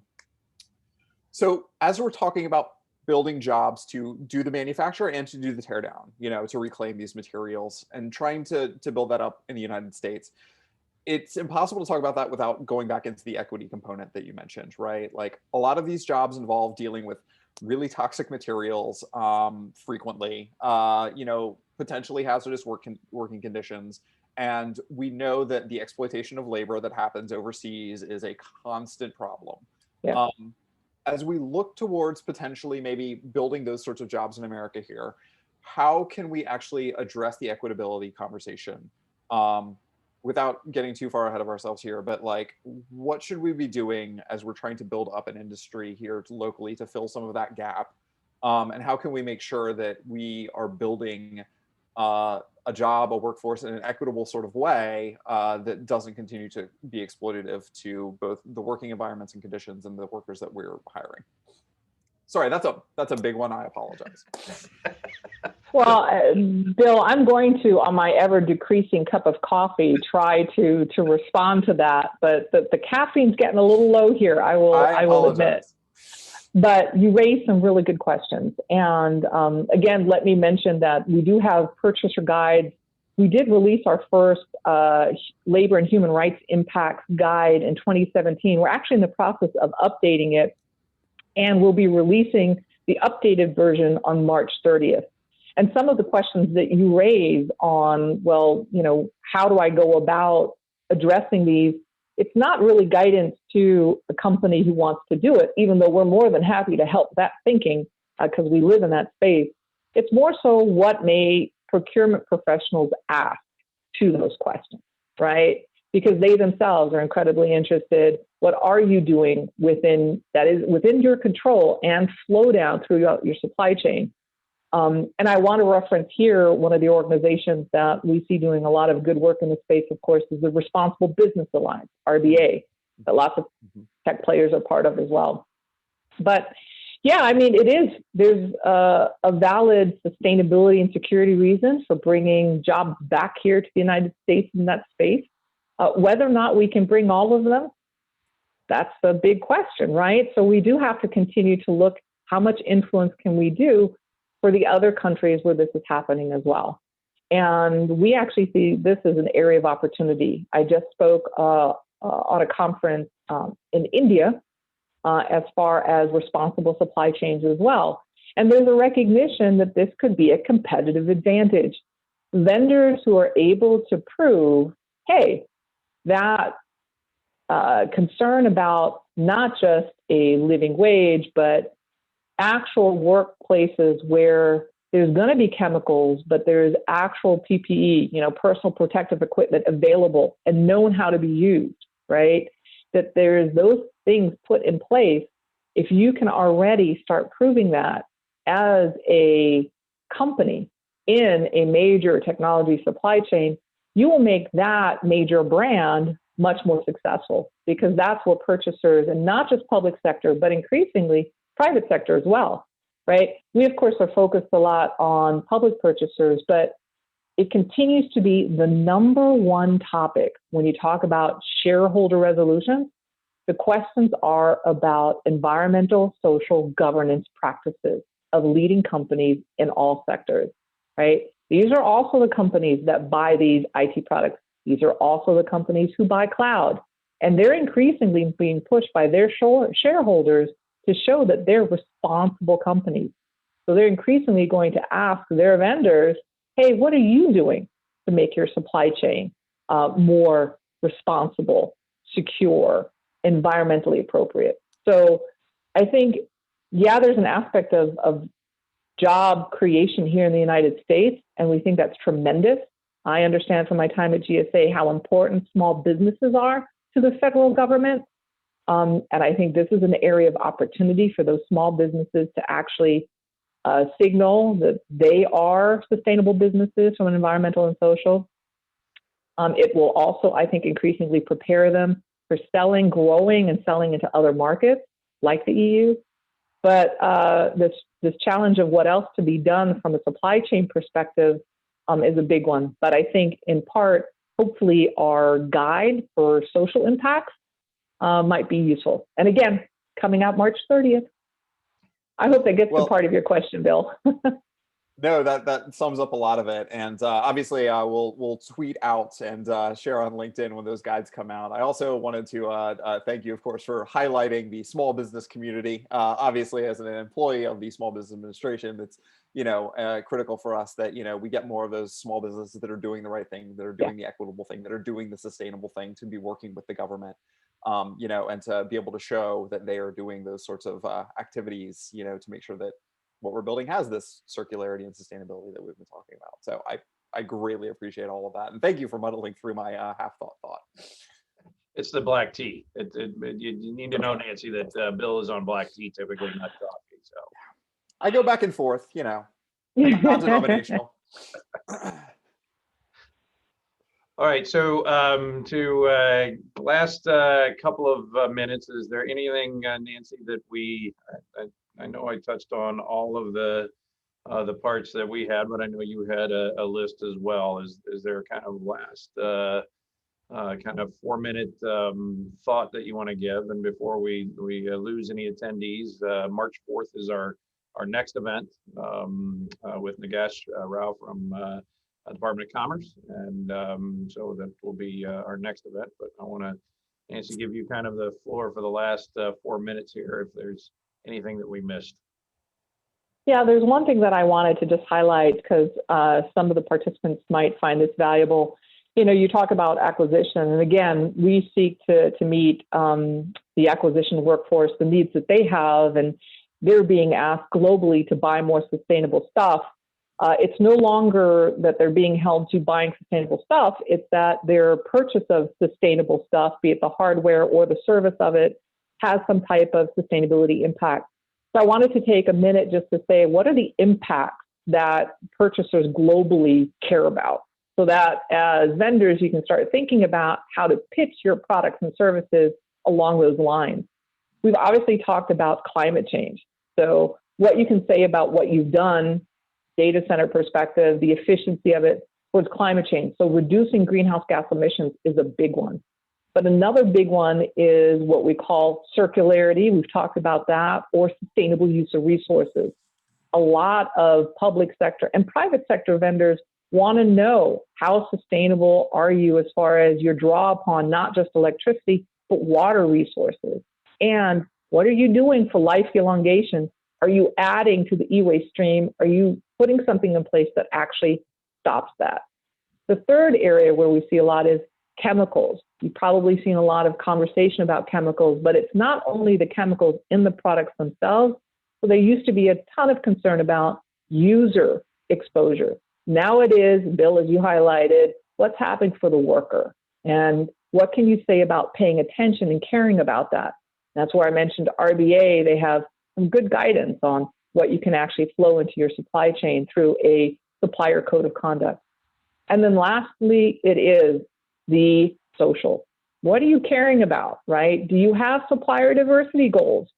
So as we're talking about building jobs to do the manufacture and to do the teardown, to reclaim these materials and trying to build that up in the United States, it's impossible to talk about that without going back into the equity component that you mentioned, right? Like a lot of these jobs involve dealing with really toxic materials frequently, potentially hazardous working conditions. And we know that the exploitation of labor that happens overseas is a constant problem. Yeah. As we look towards potentially maybe building those sorts of jobs in America here, how can we actually address the equitability conversation without getting too far ahead of ourselves here? But like, what should we be doing as we're trying to build up an industry here locally to fill some of that gap? And how can we make sure that we are building a job, a workforce in an equitable sort of way that doesn't continue to be exploitative to both the working environments and conditions and the workers that we're hiring? Sorry, that's a big one. I apologize. Well, Bill, I'm going to, on my ever decreasing cup of coffee, try to respond to that. But the caffeine's getting a little low here. I will admit. But you raised some really good questions. And again, let me mention that we do have purchaser guides. We did release our first labor and human rights impacts guide in 2017. We're actually in the process of updating it, and we'll be releasing the updated version on March 30th. And some of the questions that you raise on, well, how do I go about addressing these? It's not really guidance to a company who wants to do it, even though we're more than happy to help that thinking because we live in that space. It's more so what may procurement professionals ask to those questions, right? Because they themselves are incredibly interested. What are you doing within your control and flow down throughout your supply chain? And I want to reference here one of the organizations that we see doing a lot of good work in the space, of course, is the Responsible Business Alliance, RBA, that lots of tech players are part of as well. But yeah, I mean, there's a valid sustainability and security reason for bringing jobs back here to the United States in that space. Whether or not we can bring all of them, that's the big question, right? So we do have to continue to look how much influence can we do for the other countries where this is happening as well. And we actually see this as an area of opportunity. I just spoke on a conference in India as far as responsible supply chains as well. And there's a recognition that this could be a competitive advantage. Vendors who are able to prove, hey, that concern about not just a living wage, but actual workplaces where there's going to be chemicals, but there's actual PPE, personal protective equipment available and known how to be used, right? That there's those things put in place. If you can already start proving that as a company in a major technology supply chain, you will make that major brand much more successful, because that's what purchasers, and not just public sector, but increasingly private sector as well, right? We, of course, are focused a lot on public purchasers, but it continues to be the number one topic when you talk about shareholder resolutions. The questions are about environmental, social, governance practices of leading companies in all sectors, right? These are also the companies that buy these IT products. These are also the companies who buy cloud. And they're increasingly being pushed by their shareholders to show that they're responsible companies. So they're increasingly going to ask their vendors, hey, what are you doing to make your supply chain more responsible, secure, environmentally appropriate? So I think, yeah, there's an aspect of job creation here in the United States, and we think that's tremendous. I understand from my time at GSA how important small businesses are to the federal government. And I think this is an area of opportunity for those small businesses to actually signal that they are sustainable businesses from an environmental and social. It will also, I think, increasingly prepare them for selling, growing, and selling into other markets like the EU. But this challenge of what else to be done from a supply chain perspective is a big one. But I think in part, hopefully our guide for social impacts might be useful. And again, coming out March 30th. I hope that gets to part of your question, Bill. No, that sums up a lot of it. And obviously, we'll tweet out and share on LinkedIn when those guides come out. I also wanted to thank you, of course, for highlighting the small business community. Obviously, as an employee of the Small Business Administration, it's critical for us that we get more of those small businesses that are doing the right thing, that are doing the equitable thing, that are doing the sustainable thing, to be working with the government. And to be able to show that they are doing those sorts of activities, to make sure that what we're building has this circularity and sustainability that we've been talking about. So I greatly appreciate all of that. And thank you for muddling through my half-thought. It's the black tea. You need to know, Nancy, that Bill is on black tea, typically not coffee. So I go back and forth, non-denominational. All right, so to last couple of minutes, is there anything, Nancy, that I know I touched on all of the parts that we had, but I know you had a list as well. Is there kind of last kind of 4-minute thought that you want to give? And before we lose any attendees, March 4th is our next event with Nagesh Rao from Department of Commerce, and so that will be our next event. But I want to, Nancy, give you kind of the floor for the last 4 minutes here, if there's anything that we missed. Yeah, there's one thing that I wanted to just highlight, because some of the participants might find this valuable. You talk about acquisition, and again, we seek to meet the acquisition workforce, the needs that they have, and they're being asked globally to buy more sustainable stuff. It's no longer that they're being held to buying sustainable stuff, it's that their purchase of sustainable stuff, be it the hardware or the service of it, has some type of sustainability impact. So I wanted to take a minute just to say, what are the impacts that purchasers globally care about? So that as vendors, you can start thinking about how to pitch your products and services along those lines. We've obviously talked about climate change. So what you can say about what you've done, data center perspective, the efficiency of it towards climate change. So reducing greenhouse gas emissions is a big one. But another big one is what we call circularity. We've talked about that, or sustainable use of resources. A lot of public sector and private sector vendors want to know, how sustainable are you as far as your draw upon not just electricity, but water resources? And what are you doing for life elongation? Are you adding to the e-waste stream? Are you putting something in place that actually stops that? The third area where we see a lot is chemicals. You've probably seen a lot of conversation about chemicals, but it's not only the chemicals in the products themselves. So there used to be a ton of concern about user exposure. Now it is, Bill, as you highlighted, what's happening for the worker? And what can you say about paying attention and caring about that? That's where I mentioned RBA. They have some good guidance on what you can actually flow into your supply chain through a supplier code of conduct. And then lastly, it is the social. What are you caring about, right? Do you have supplier diversity goals,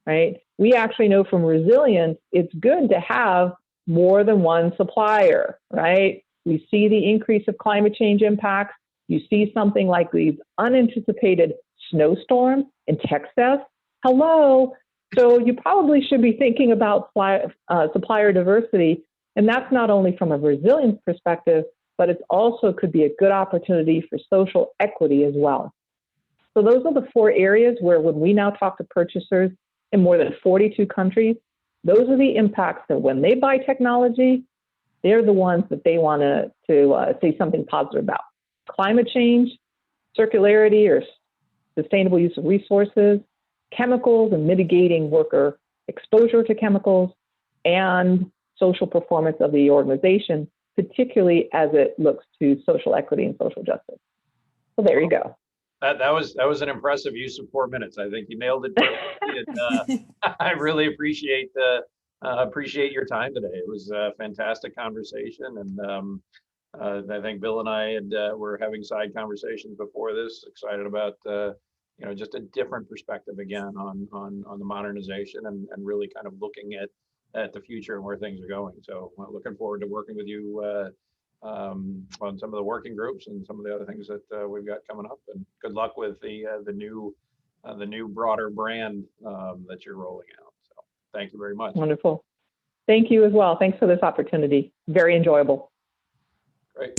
right? We actually know from resilience, it's good to have more than one supplier, right? We see the increase of climate change impacts. You see something like these unanticipated snowstorms in Texas. Hello. So you probably should be thinking about supplier diversity. And that's not only from a resilience perspective, but it also could be a good opportunity for social equity as well. So those are the 4 areas where, when we now talk to purchasers in more than 42 countries, those are the impacts that when they buy technology, they're the ones that they want to say something positive about. Climate change, circularity or sustainable use of resources, chemicals and mitigating worker exposure to chemicals, and social performance of the organization, particularly as it looks to social equity and social justice. So there you go. That was an impressive use of 4 minutes. I think you nailed it perfectly. And, I really appreciate Appreciate your time today. It was a fantastic conversation, and I think Bill and I were having side conversations before this. Excited about just a different perspective again on the modernization and really kind of looking at the future and where things are going. So looking forward to working with you on some of the working groups and some of the other things that we've got coming up. And good luck with the new broader brand that you're rolling out. So thank you very much. Wonderful. Thank you as well. Thanks for this opportunity. Very enjoyable. Great.